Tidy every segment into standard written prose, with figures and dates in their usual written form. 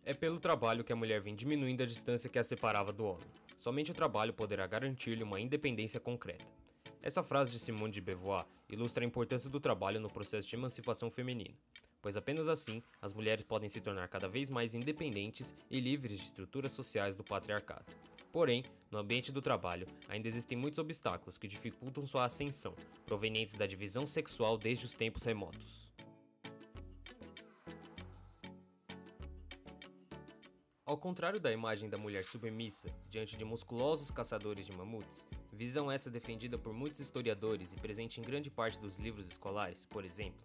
É pelo trabalho que a mulher vem diminuindo a distância que a separava do homem. Somente o trabalho poderá garantir-lhe uma independência concreta. Essa frase de Simone de Beauvoir ilustra a importância do trabalho no processo de emancipação feminina, pois apenas assim as mulheres podem se tornar cada vez mais independentes e livres de estruturas sociais do patriarcado. Porém, no ambiente do trabalho, ainda existem muitos obstáculos que dificultam sua ascensão, provenientes da divisão sexual desde os tempos remotos. Ao contrário da imagem da mulher submissa diante de musculosos caçadores de mamutes, visão essa defendida por muitos historiadores e presente em grande parte dos livros escolares, por exemplo,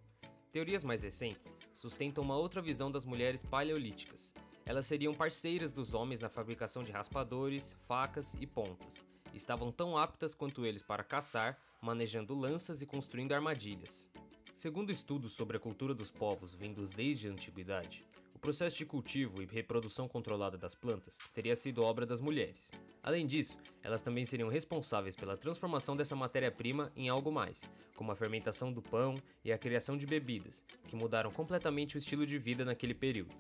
teorias mais recentes sustentam uma outra visão das mulheres paleolíticas. Elas seriam parceiras dos homens na fabricação de raspadores, facas e pontas, e estavam tão aptas quanto eles para caçar, manejando lanças e construindo armadilhas. Segundo estudos sobre a cultura dos povos vindos desde a antiguidade, o processo de cultivo e reprodução controlada das plantas teria sido obra das mulheres. Além disso, elas também seriam responsáveis pela transformação dessa matéria-prima em algo mais, como a fermentação do pão e a criação de bebidas, que mudaram completamente o estilo de vida naquele período.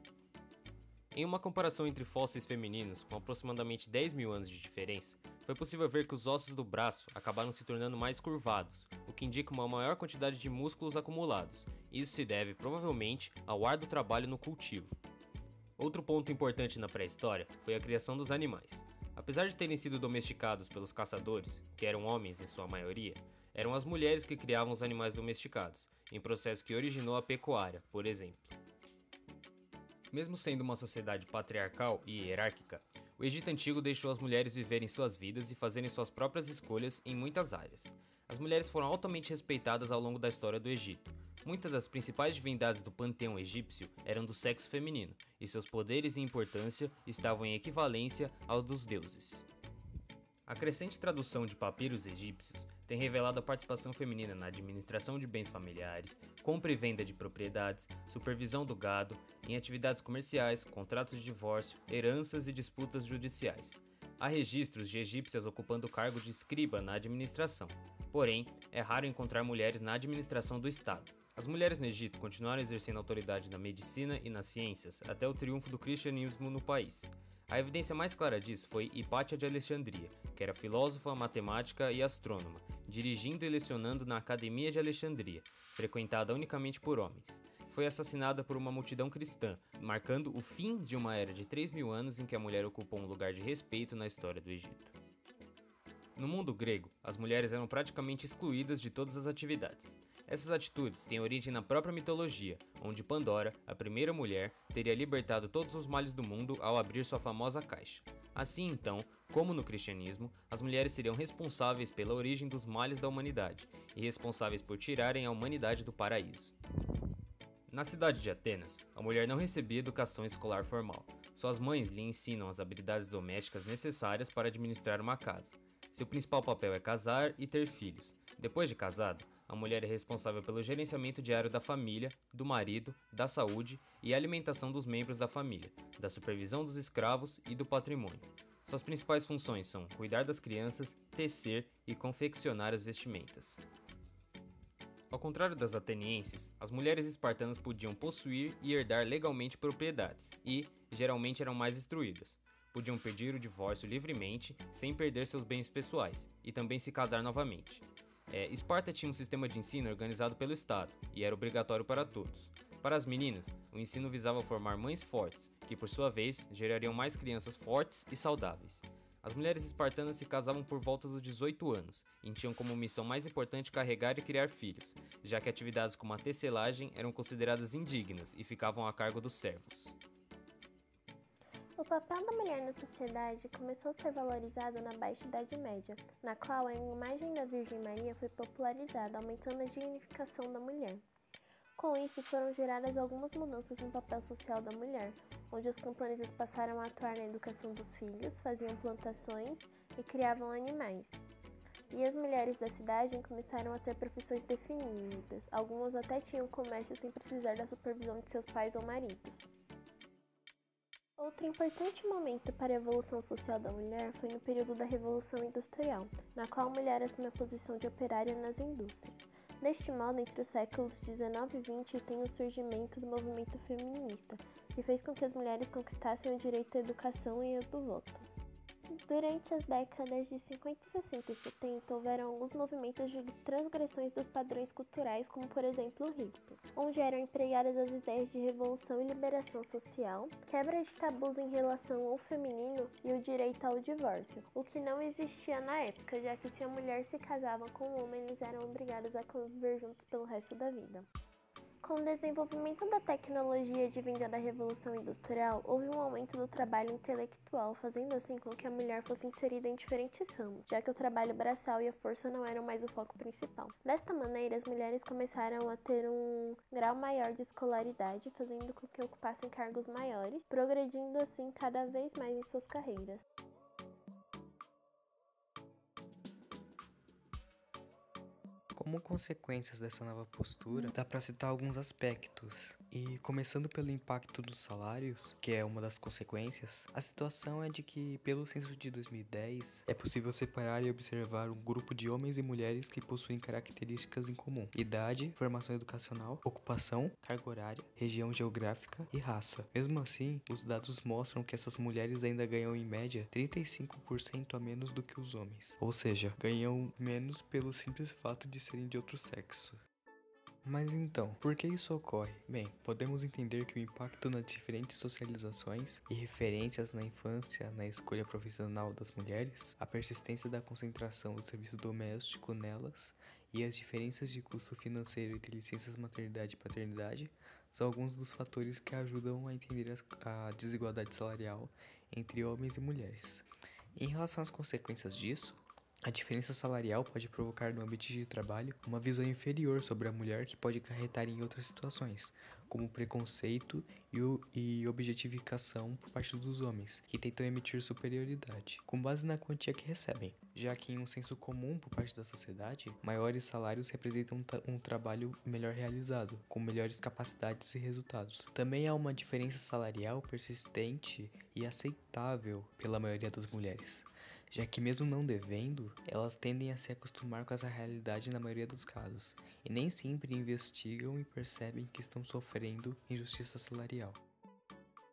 Em uma comparação entre fósseis femininos com aproximadamente 10 mil anos de diferença, foi possível ver que os ossos do braço acabaram se tornando mais curvados, o que indica uma maior quantidade de músculos acumulados. Isso se deve provavelmente ao árduo trabalho no cultivo. Outro ponto importante na pré-história foi a criação dos animais. Apesar de terem sido domesticados pelos caçadores, que eram homens em sua maioria, eram as mulheres que criavam os animais domesticados, em processo que originou a pecuária, por exemplo. Mesmo sendo uma sociedade patriarcal e hierárquica, o Egito Antigo deixou as mulheres viverem suas vidas e fazerem suas próprias escolhas em muitas áreas. As mulheres foram altamente respeitadas ao longo da história do Egito. Muitas das principais divindades do panteão egípcio eram do sexo feminino, e seus poderes e importância estavam em equivalência aos dos deuses. A crescente tradução de papiros egípcios tem revelado a participação feminina na administração de bens familiares, compra e venda de propriedades, supervisão do gado, em atividades comerciais, contratos de divórcio, heranças e disputas judiciais. Há registros de egípcias ocupando o cargo de escriba na administração, porém, é raro encontrar mulheres na administração do Estado. As mulheres no Egito continuaram exercendo autoridade na medicina e nas ciências até o triunfo do cristianismo no país. A evidência mais clara disso foi Hipátia de Alexandria, que era filósofa, matemática e astrônoma, dirigindo e lecionando na Academia de Alexandria, frequentada unicamente por homens. Foi assassinada por uma multidão cristã, marcando o fim de uma era de 3 mil anos em que a mulher ocupou um lugar de respeito na história do Egito. No mundo grego, as mulheres eram praticamente excluídas de todas as atividades. Essas atitudes têm origem na própria mitologia, onde Pandora, a primeira mulher, teria libertado todos os males do mundo ao abrir sua famosa caixa. Assim então, como no cristianismo, as mulheres seriam responsáveis pela origem dos males da humanidade e responsáveis por tirarem a humanidade do paraíso. Na cidade de Atenas, a mulher não recebia educação escolar formal. Suas mães lhe ensinam as habilidades domésticas necessárias para administrar uma casa. Seu principal papel é casar e ter filhos. Depois de casado, a mulher é responsável pelo gerenciamento diário da família, do marido, da saúde e alimentação dos membros da família, da supervisão dos escravos e do patrimônio. Suas principais funções são cuidar das crianças, tecer e confeccionar as vestimentas. Ao contrário das atenienses, as mulheres espartanas podiam possuir e herdar legalmente propriedades e, geralmente, eram mais instruídas. Podiam pedir o divórcio livremente, sem perder seus bens pessoais, e também se casar novamente. Esparta tinha um sistema de ensino organizado pelo Estado, e era obrigatório para todos. Para as meninas, o ensino visava formar mães fortes, que por sua vez gerariam mais crianças fortes e saudáveis. As mulheres espartanas se casavam por volta dos 18 anos, e tinham como missão mais importante carregar e criar filhos, já que atividades como a tecelagem eram consideradas indignas e ficavam a cargo dos servos. O papel da mulher na sociedade começou a ser valorizado na Baixa Idade Média, na qual a imagem da Virgem Maria foi popularizada, aumentando a dignificação da mulher. Com isso, foram geradas algumas mudanças no papel social da mulher, onde os camponeses passaram a atuar na educação dos filhos, faziam plantações e criavam animais. E as mulheres da cidade começaram a ter profissões definidas, algumas até tinham comércio sem precisar da supervisão de seus pais ou maridos. Outro importante momento para a evolução social da mulher foi no período da Revolução Industrial, na qual a mulher assumiu a posição de operária nas indústrias. Deste modo, entre os séculos XIX e XX tem o surgimento do movimento feminista, que fez com que as mulheres conquistassem o direito à educação e ao do voto. Durante as décadas de 50, 60 e 70, houveram alguns movimentos de transgressões dos padrões culturais, como por exemplo o hippie, onde eram empregadas as ideias de revolução e liberação social, quebra de tabus em relação ao feminino e o direito ao divórcio, o que não existia na época, já que se a mulher se casava com um homem, eles eram obrigados a conviver juntos pelo resto da vida. Com o desenvolvimento da tecnologia advinda da Revolução Industrial, houve um aumento do trabalho intelectual, fazendo assim com que a mulher fosse inserida em diferentes ramos, já que o trabalho braçal e a força não eram mais o foco principal. Desta maneira, as mulheres começaram a ter um grau maior de escolaridade, fazendo com que ocupassem cargos maiores, progredindo assim cada vez mais em suas carreiras. Como consequências dessa nova postura, dá para citar alguns aspectos. E começando pelo impacto dos salários, que é uma das consequências, a situação é de que, pelo censo de 2010, é possível separar e observar um grupo de homens e mulheres que possuem características em comum: idade, formação educacional, ocupação, carga horária, região geográfica e raça. Mesmo assim, os dados mostram que essas mulheres ainda ganham em média 35% a menos do que os homens, ou seja, ganham menos pelo simples fato de serem de outro sexo. Mas então, por que isso ocorre? Bem, podemos entender que o impacto nas diferentes socializações e referências na infância na escolha profissional das mulheres, a persistência da concentração do serviço doméstico nelas e as diferenças de custo financeiro entre licenças maternidade e paternidade são alguns dos fatores que ajudam a entender a desigualdade salarial entre homens e mulheres. Em relação às consequências disso, a diferença salarial pode provocar no ambiente de trabalho uma visão inferior sobre a mulher que pode acarretar em outras situações, como preconceito e objetificação por parte dos homens, que tentam emitir superioridade, com base na quantia que recebem, já que em um senso comum por parte da sociedade, maiores salários representam um trabalho melhor realizado, com melhores capacidades e resultados. Também há uma diferença salarial persistente e aceitável pela maioria das mulheres, já que mesmo não devendo, elas tendem a se acostumar com essa realidade na maioria dos casos, e nem sempre investigam e percebem que estão sofrendo injustiça salarial.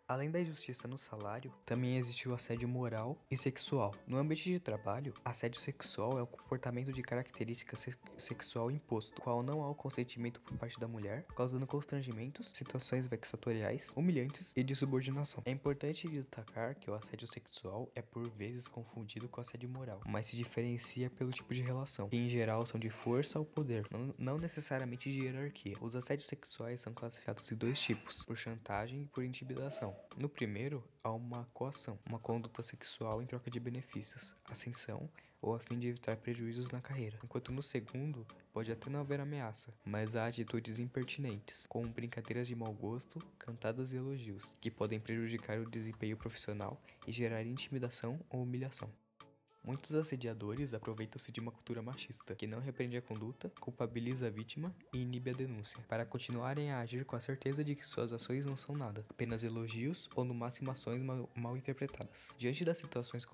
Além da injustiça no salário, também existe o assédio moral e sexual. No ambiente de trabalho, assédio sexual é o comportamento de característica sexual imposto, qual não há o consentimento por parte da mulher, causando constrangimentos, situações vexatoriais, humilhantes e de subordinação. É importante destacar que o assédio sexual é por vezes confundido com assédio moral, mas se diferencia pelo tipo de relação, que em geral são de força ou poder, não necessariamente de hierarquia. Os assédios sexuais são classificados em dois tipos, por chantagem e por intimidação. No primeiro, há uma coação, uma conduta sexual em troca de benefícios, ascensão ou a fim de evitar prejuízos na carreira, enquanto no segundo, pode até não haver ameaça, mas há atitudes impertinentes, como brincadeiras de mau gosto, cantadas e elogios, que podem prejudicar o desempenho profissional e gerar intimidação ou humilhação. Muitos assediadores aproveitam-se de uma cultura machista, que não repreende a conduta, culpabiliza a vítima e inibe a denúncia, para continuarem a agir com a certeza de que suas ações não são nada, apenas elogios ou no máximo ações mal interpretadas. Diante das situações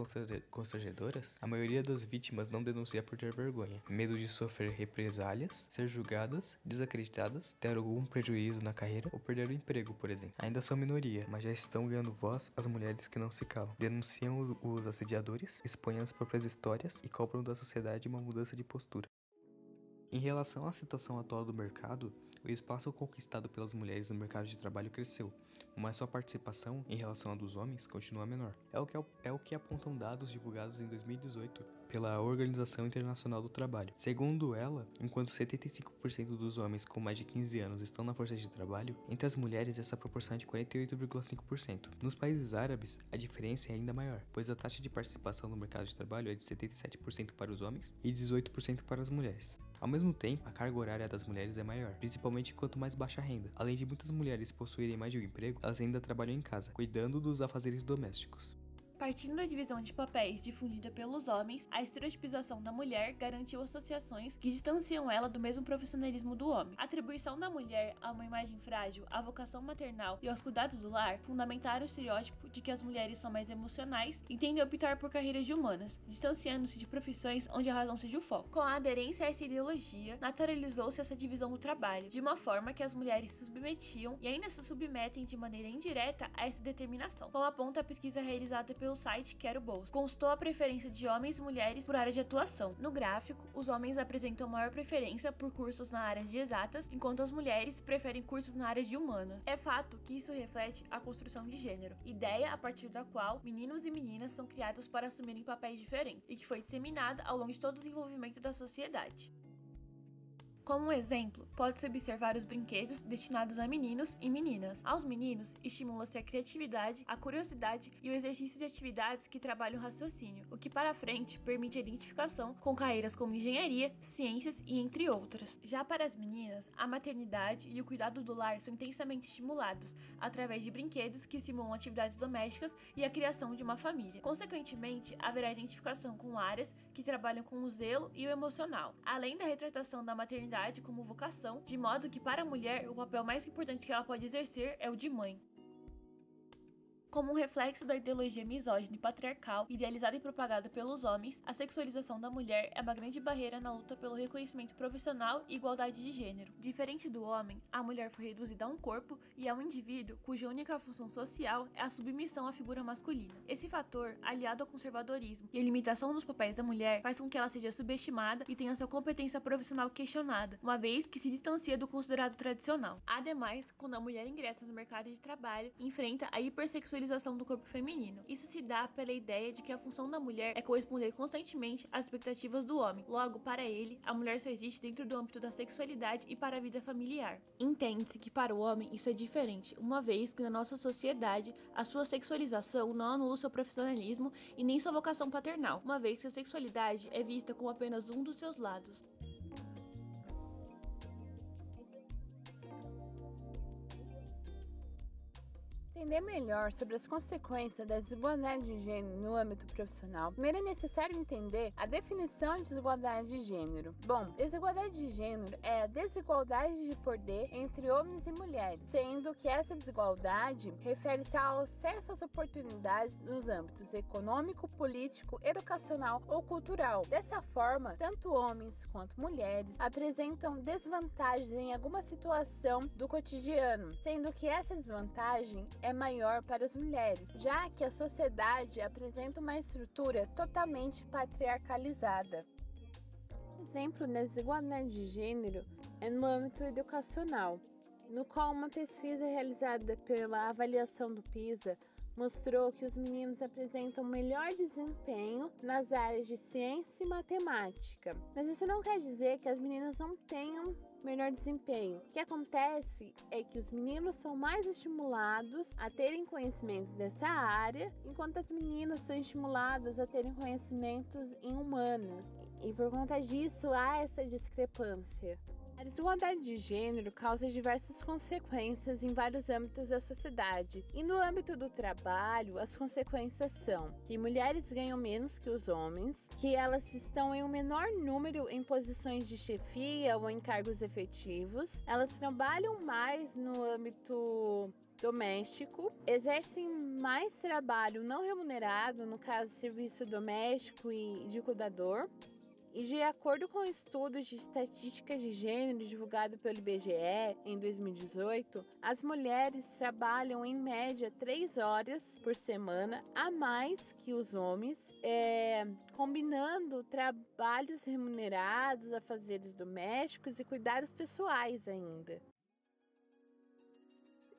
constrangedoras, a maioria das vítimas não denuncia por ter vergonha, medo de sofrer represálias, ser julgadas, desacreditadas, ter algum prejuízo na carreira ou perder o emprego, por exemplo. Ainda são minoria, mas já estão ganhando voz as mulheres que não se calam, denunciam os assediadores, expõem as próprias histórias e cobram da sociedade uma mudança de postura. Em relação à situação atual do mercado, o espaço conquistado pelas mulheres no mercado de trabalho cresceu, mas sua participação em relação à dos homens continua menor. É o que apontam dados divulgados em 2018 pela Organização Internacional do Trabalho. Segundo ela, enquanto 75% dos homens com mais de 15 anos estão na força de trabalho, entre as mulheres essa proporção é de 48,5%. Nos países árabes, a diferença é ainda maior, pois a taxa de participação no mercado de trabalho é de 77% para os homens e 18% para as mulheres. Ao mesmo tempo, a carga horária das mulheres é maior, principalmente quanto mais baixa a renda. Além de muitas mulheres possuírem mais de um emprego, elas ainda trabalham em casa, cuidando dos afazeres domésticos. Partindo da divisão de papéis difundida pelos homens, a estereotipização da mulher garantiu associações que distanciam ela do mesmo profissionalismo do homem. A atribuição da mulher a uma imagem frágil, à vocação maternal e aos cuidados do lar fundamentaram o estereótipo de que as mulheres são mais emocionais e tendem a optar por carreiras de humanas, distanciando-se de profissões onde a razão seja o foco. Com a aderência a essa ideologia, naturalizou-se essa divisão do trabalho, de uma forma que as mulheres se submetiam e ainda se submetem de maneira indireta a essa determinação. Como aponta a pesquisa realizada pelo site Quero Bolsa, constou a preferência de homens e mulheres por área de atuação. No gráfico, os homens apresentam maior preferência por cursos na área de exatas, enquanto as mulheres preferem cursos na área de humanas. É fato que isso reflete a construção de gênero, ideia a partir da qual meninos e meninas são criados para assumirem papéis diferentes e que foi disseminada ao longo de todo o desenvolvimento da sociedade. Como um exemplo, pode-se observar os brinquedos destinados a meninos e meninas. Aos meninos, estimula-se a criatividade, a curiosidade e o exercício de atividades que trabalham o raciocínio, o que para frente permite a identificação com carreiras como engenharia, ciências e entre outras. Já para as meninas, a maternidade e o cuidado do lar são intensamente estimulados, através de brinquedos que simulam atividades domésticas e a criação de uma família. Consequentemente, haverá identificação com áreas que trabalham com o zelo e o emocional, além da retratação da maternidade como vocação, de modo que para a mulher o papel mais importante que ela pode exercer é o de mãe. Como um reflexo da ideologia misógina e patriarcal, idealizada e propagada pelos homens, a sexualização da mulher é uma grande barreira na luta pelo reconhecimento profissional e igualdade de gênero. Diferente do homem, a mulher foi reduzida a um corpo e a um indivíduo cuja única função social é a submissão à figura masculina. Esse fator, aliado ao conservadorismo e à limitação dos papéis da mulher, faz com que ela seja subestimada e tenha sua competência profissional questionada, uma vez que se distancia do considerado tradicional. Ademais, quando a mulher ingressa no mercado de trabalho, enfrenta a hipersexualização do corpo feminino. Isso se dá pela ideia de que a função da mulher é corresponder constantemente às expectativas do homem. Logo, para ele, a mulher só existe dentro do âmbito da sexualidade e para a vida familiar. Entende-se que para o homem isso é diferente, uma vez que na nossa sociedade a sua sexualização não anula seu profissionalismo e nem sua vocação paternal, uma vez que a sexualidade é vista como apenas um dos seus lados. Entender melhor sobre as consequências da desigualdade de gênero no âmbito profissional, primeiro é necessário entender a definição de desigualdade de gênero. Bom, desigualdade de gênero é a desigualdade de poder entre homens e mulheres, sendo que essa desigualdade refere-se ao acesso às oportunidades nos âmbitos econômico, político, educacional ou cultural. Dessa forma, tanto homens quanto mulheres apresentam desvantagens em alguma situação do cotidiano, sendo que essa desvantagem é maior para as mulheres, já que a sociedade apresenta uma estrutura totalmente patriarcalizada. Um exemplo da desigualdade de gênero é no âmbito educacional, no qual uma pesquisa realizada pela avaliação do PISA mostrou que os meninos apresentam melhor desempenho nas áreas de ciência e matemática. Mas isso não quer dizer que as meninas não tenham melhor desempenho. O que acontece é que os meninos são mais estimulados a terem conhecimentos dessa área, enquanto as meninas são estimuladas a terem conhecimentos em humanas. E por conta disso há essa discrepância. A desigualdade de gênero causa diversas consequências em vários âmbitos da sociedade. E no âmbito do trabalho, as consequências são que mulheres ganham menos que os homens, que elas estão em um menor número em posições de chefia ou em cargos efetivos, elas trabalham mais no âmbito doméstico, exercem mais trabalho não remunerado, no caso serviço doméstico e de cuidador. E de acordo com estudos de estatísticas de gênero divulgado pelo IBGE em 2018, as mulheres trabalham em média 3 horas por semana a mais que os homens, combinando trabalhos remunerados, afazeres domésticos e cuidados pessoais ainda.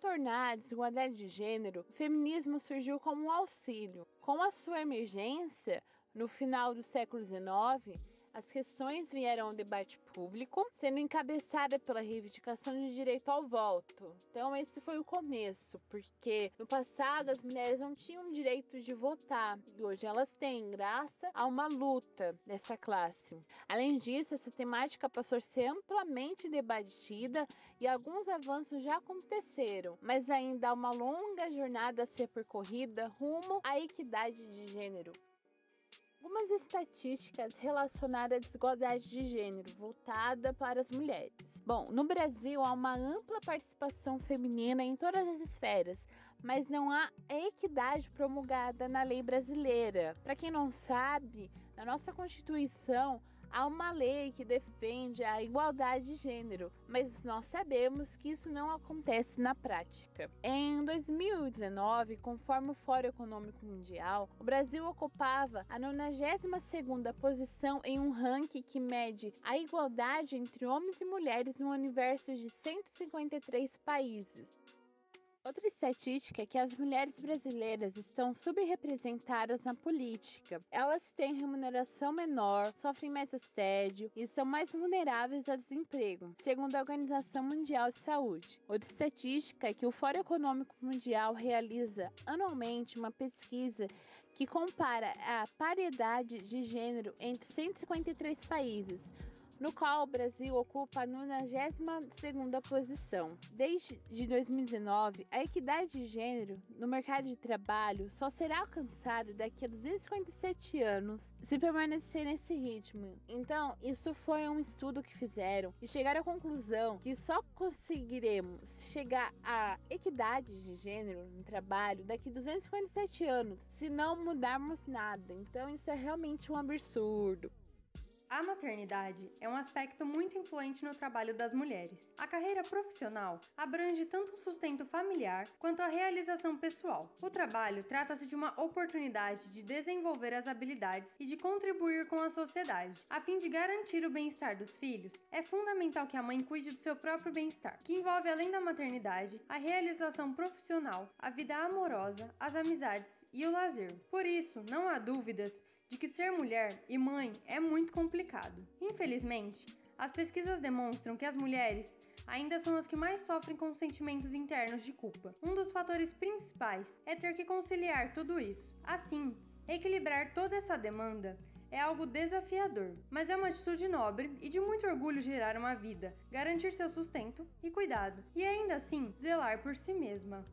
Para tornar a desigualdade de gênero, o feminismo surgiu como um auxílio. Com a sua emergência, no final do século XIX, As questões vieram ao debate público, sendo encabeçada pela reivindicação de direito ao voto. Então esse foi o começo, porque no passado as mulheres não tinham direito de votar, e hoje elas têm, graças a uma luta dessa classe. Além disso, essa temática passou a ser amplamente debatida e alguns avanços já aconteceram, mas ainda há uma longa jornada a ser percorrida rumo à equidade de gênero. Algumas estatísticas relacionadas à desigualdade de gênero voltada para as mulheres. Bom, no Brasil há uma ampla participação feminina em todas as esferas, mas não há equidade promulgada na lei brasileira. Para quem não sabe, na nossa Constituição há uma lei que defende a igualdade de gênero, mas nós sabemos que isso não acontece na prática. Em 2019, conforme o Fórum Econômico Mundial, o Brasil ocupava a 92ª posição em um ranking que mede a igualdade entre homens e mulheres no universo de 153 países. Outra estatística é que as mulheres brasileiras estão subrepresentadas na política. Elas têm remuneração menor, sofrem mais assédio e são mais vulneráveis ao desemprego, segundo a Organização Mundial de Saúde. Outra estatística é que o Fórum Econômico Mundial realiza anualmente uma pesquisa que compara a paridade de gênero entre 153 países, no qual o Brasil ocupa a 92ª posição. Desde 2019, a equidade de gênero no mercado de trabalho só será alcançada daqui a 257 anos se permanecer nesse ritmo. Então, isso foi um estudo que fizeram e chegaram à conclusão que só conseguiremos chegar à equidade de gênero no trabalho daqui a 257 anos se não mudarmos nada. Então, isso é realmente um absurdo. A maternidade é um aspecto muito influente no trabalho das mulheres. A carreira profissional abrange tanto o sustento familiar quanto a realização pessoal. O trabalho trata-se de uma oportunidade de desenvolver as habilidades e de contribuir com a sociedade. A fim de garantir o bem-estar dos filhos, é fundamental que a mãe cuide do seu próprio bem-estar, que envolve, além da maternidade, a realização profissional, a vida amorosa, as amizades e o lazer. Por isso, não há dúvidas de que ser mulher e mãe é muito complicado. Infelizmente, as pesquisas demonstram que as mulheres ainda são as que mais sofrem com sentimentos internos de culpa. Um dos fatores principais é ter que conciliar tudo isso. Assim, equilibrar toda essa demanda é algo desafiador, mas é uma atitude nobre e de muito orgulho gerar uma vida, garantir seu sustento e cuidado, e ainda assim zelar por si mesma.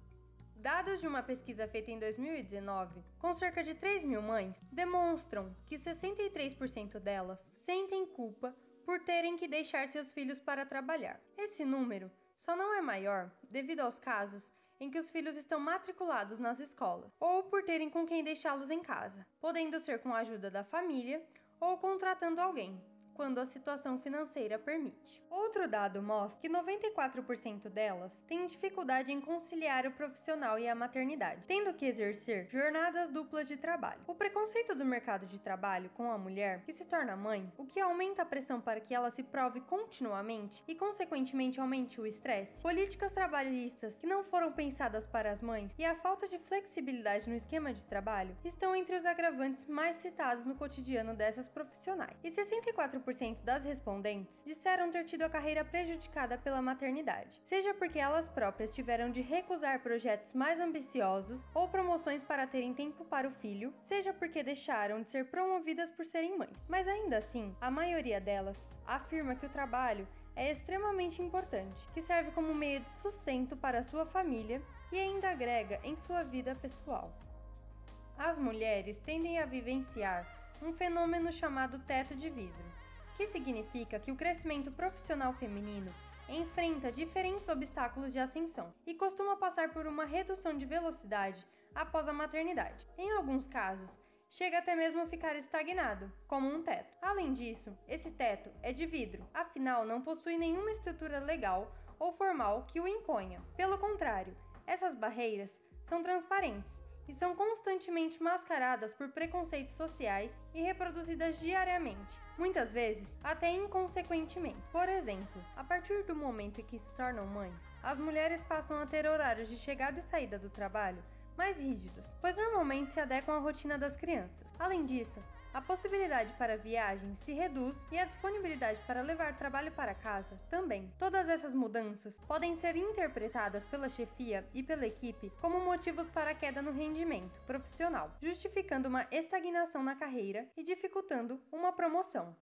Dados de uma pesquisa feita em 2019, com cerca de 3.000 mães, demonstram que 63% delas sentem culpa por terem que deixar seus filhos para trabalhar. Esse número só não é maior devido aos casos em que os filhos estão matriculados nas escolas, ou por terem com quem deixá-los em casa, podendo ser com a ajuda da família ou contratando alguém, quando a situação financeira permite. Outro dado mostra que 94% delas têm dificuldade em conciliar o profissional e a maternidade, tendo que exercer jornadas duplas de trabalho. O preconceito do mercado de trabalho com a mulher que se torna mãe, o que aumenta a pressão para que ela se prove continuamente e, consequentemente, aumente o estresse, políticas trabalhistas que não foram pensadas para as mães e a falta de flexibilidade no esquema de trabalho estão entre os agravantes mais citados no cotidiano dessas profissionais. E 64% das respondentes disseram ter tido a carreira prejudicada pela maternidade, seja porque elas próprias tiveram de recusar projetos mais ambiciosos ou promoções para terem tempo para o filho, seja porque deixaram de ser promovidas por serem mães. Mas ainda assim, a maioria delas afirma que o trabalho é extremamente importante, que serve como meio de sustento para a sua família e ainda agrega em sua vida pessoal. As mulheres tendem a vivenciar um fenômeno chamado teto de vidro, que significa que o crescimento profissional feminino enfrenta diferentes obstáculos de ascensão e costuma passar por uma redução de velocidade após a maternidade. Em alguns casos, chega até mesmo a ficar estagnado, como um teto. Além disso, esse teto é de vidro, afinal não possui nenhuma estrutura legal ou formal que o imponha. Pelo contrário, essas barreiras são transparentes e são constantemente mascaradas por preconceitos sociais e reproduzidas diariamente, muitas vezes até inconsequentemente. Por exemplo, a partir do momento em que se tornam mães, as mulheres passam a ter horários de chegada e saída do trabalho mais rígidos, pois normalmente se adequam à rotina das crianças. Além disso, A possibilidade para viagem se reduz e a disponibilidade para levar trabalho para casa também. Todas essas mudanças podem ser interpretadas pela chefia e pela equipe como motivos para a queda no rendimento profissional, justificando uma estagnação na carreira e dificultando uma promoção.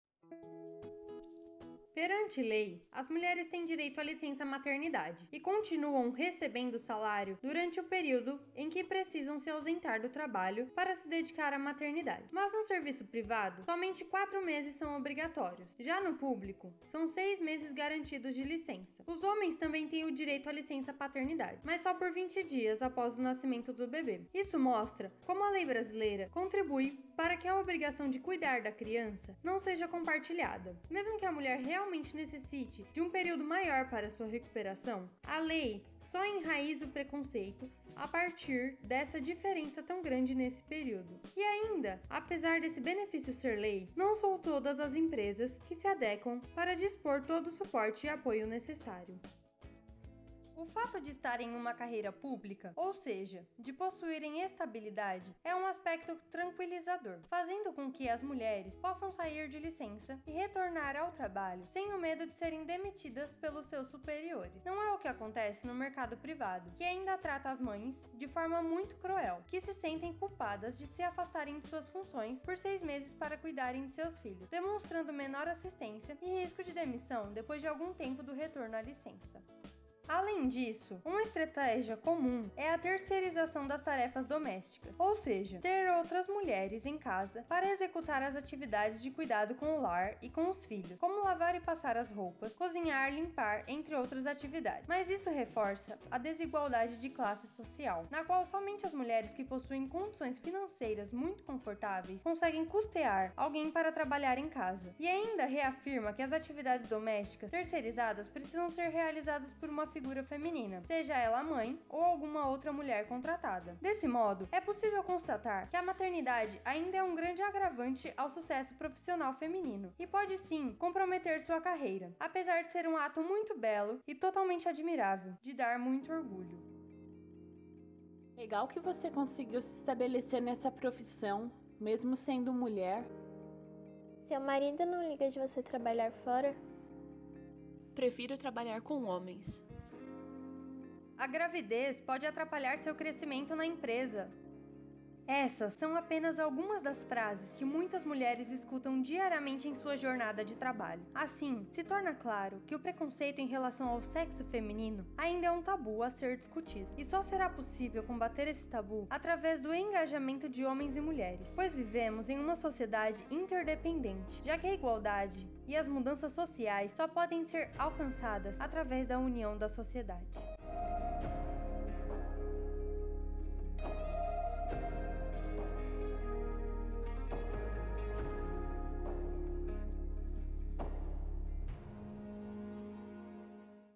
Perante lei, as mulheres têm direito à licença maternidade e continuam recebendo salário durante o período em que precisam se ausentar do trabalho para se dedicar à maternidade. Mas no serviço privado, somente 4 meses são obrigatórios. Já no público, são 6 meses garantidos de licença. Os homens também têm o direito à licença paternidade, mas só por 20 dias após o nascimento do bebê. Isso mostra como a lei brasileira contribui para que a obrigação de cuidar da criança não seja compartilhada. Mesmo que a mulher realmente necessite de um período maior para sua recuperação, a lei só enraiza o preconceito a partir dessa diferença tão grande nesse período. E ainda, apesar desse benefício ser lei, não são todas as empresas que se adequam para dispor todo o suporte e apoio necessário. O fato de estarem em uma carreira pública, ou seja, de possuírem estabilidade, é um aspecto tranquilizador, fazendo com que as mulheres possam sair de licença e retornar ao trabalho sem o medo de serem demitidas pelos seus superiores. Não é o que acontece no mercado privado, que ainda trata as mães de forma muito cruel, que se sentem culpadas de se afastarem de suas funções por 6 meses para cuidarem de seus filhos, demonstrando menor assistência e risco de demissão depois de algum tempo do retorno à licença. Além disso, uma estratégia comum é a terceirização das tarefas domésticas, ou seja, ter outras mulheres em casa para executar as atividades de cuidado com o lar e com os filhos, como lavar e passar as roupas, cozinhar, limpar, entre outras atividades. Mas isso reforça a desigualdade de classe social, na qual somente as mulheres que possuem condições financeiras muito confortáveis conseguem custear alguém para trabalhar em casa. E ainda reafirma que as atividades domésticas terceirizadas precisam ser realizadas por uma figura feminina, seja ela a mãe ou alguma outra mulher contratada. Desse modo, é possível constatar que a maternidade ainda é um grande agravante ao sucesso profissional feminino e pode sim comprometer sua carreira, apesar de ser um ato muito belo e totalmente admirável, de dar muito orgulho. Legal que você conseguiu se estabelecer nessa profissão, mesmo sendo mulher. Seu marido não liga de você trabalhar fora? Prefiro trabalhar com homens. A gravidez pode atrapalhar seu crescimento na empresa. Essas são apenas algumas das frases que muitas mulheres escutam diariamente em sua jornada de trabalho. Assim, se torna claro que o preconceito em relação ao sexo feminino ainda é um tabu a ser discutido. E só será possível combater esse tabu através do engajamento de homens e mulheres, pois vivemos em uma sociedade interdependente, já que a igualdade e as mudanças sociais só podem ser alcançadas através da união da sociedade.